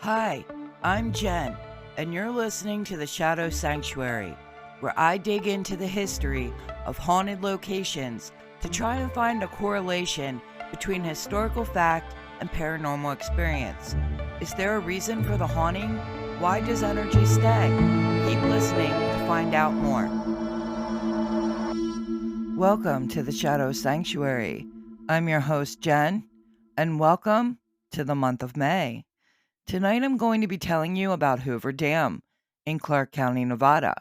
Hi, I'm Jen, and you're listening to the Shadow Sanctuary, where I dig into the history of haunted locations to try and find a correlation between historical fact and paranormal experience. Is there a reason for the haunting? Why does energy stay? Keep listening to find out more. Welcome to the Shadow Sanctuary. I'm your host, Jen, and welcome to the month of May. Tonight I'm going to be telling you about Hoover Dam in Clark County, Nevada.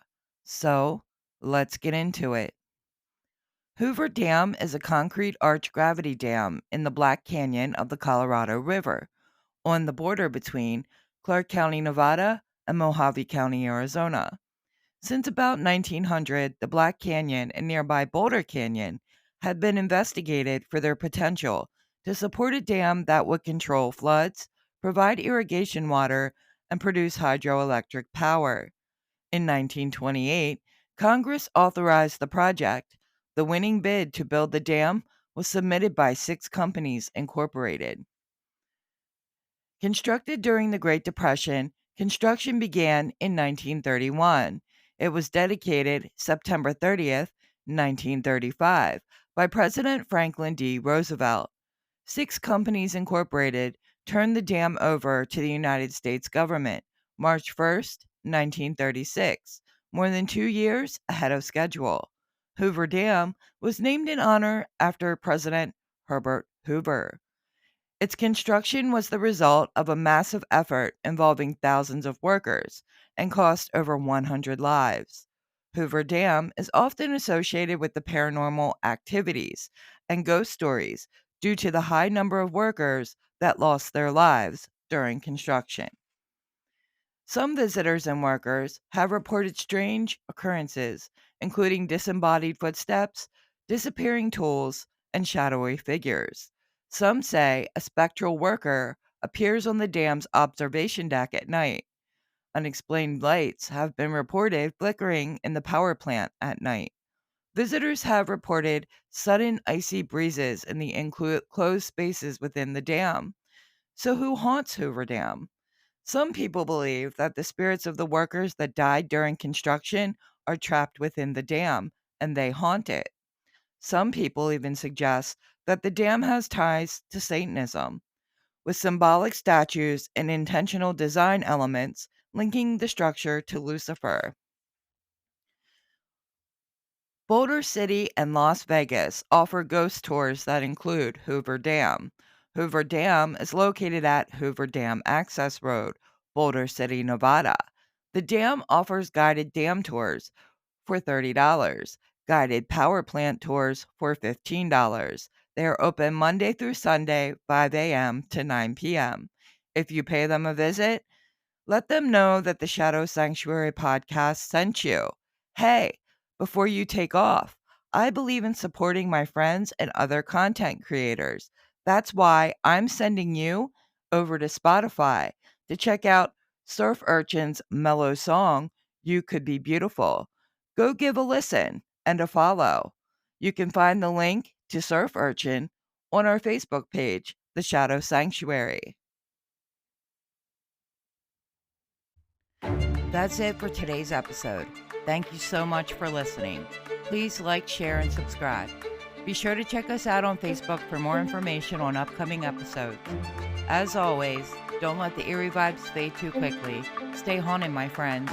So, let's get into it. Hoover Dam is a concrete arch gravity dam in the Black Canyon of the Colorado River, on the border between Clark County, Nevada and Mojave County, Arizona. Since about 1900, the Black Canyon and nearby Boulder Canyon had been investigated for their potential to support a dam that would control floods, provide irrigation water, and produce hydroelectric power. In 1928, Congress authorized the project. The winning bid to build the dam was submitted by 6 companies incorporated. Constructed during the Great Depression, construction began in 1931. It was dedicated September 30th, 1935, by President Franklin D. Roosevelt. 6 companies incorporated turned the dam over to the United States government March 1st, 1936, more than 2 years ahead of schedule. Hoover Dam was named in honor after President Herbert Hoover. Its construction was the result of a massive effort involving thousands of workers and cost over 100 lives. Hoover Dam is often associated with the paranormal activities and ghost stories due to the high number of workers that lost their lives during construction. Some visitors and workers have reported strange occurrences, including disembodied footsteps, disappearing tools, and shadowy figures. Some say a spectral worker appears on the dam's observation deck at night. Unexplained lights have been reported flickering in the power plant at night. Visitors have reported sudden icy breezes in the enclosed spaces within the dam. So, who haunts Hoover Dam? Some people believe that the spirits of the workers that died during construction are trapped within the dam and they haunt it. Some people even suggest that the dam has ties to Satanism, with symbolic statues and intentional design elements linking the structure to Lucifer. Boulder City and Las Vegas offer ghost tours that include Hoover Dam. Hoover Dam is located at Hoover Dam Access Road, Boulder City, Nevada. The dam offers guided dam tours for $30, guided power plant tours for $15. They are open Monday through Sunday, 5 a.m. to 9 p.m. If you pay them a visit, let them know that the Shadow Sanctuary podcast sent you. Hey, before you take off, I believe in supporting my friends and other content creators. That's why I'm sending you over to Spotify to check out Surf Urchin's mellow song, You Could Be Beautiful. Go give a listen and a follow. You can find the link to Surf Urchin on our Facebook page, The Shadow Sanctuary. That's it for today's episode. Thank you so much for listening. Please like, share, and subscribe. Be sure to check us out on Facebook for more information on upcoming episodes. As always, don't let the eerie vibes fade too quickly. Stay haunted, my friends.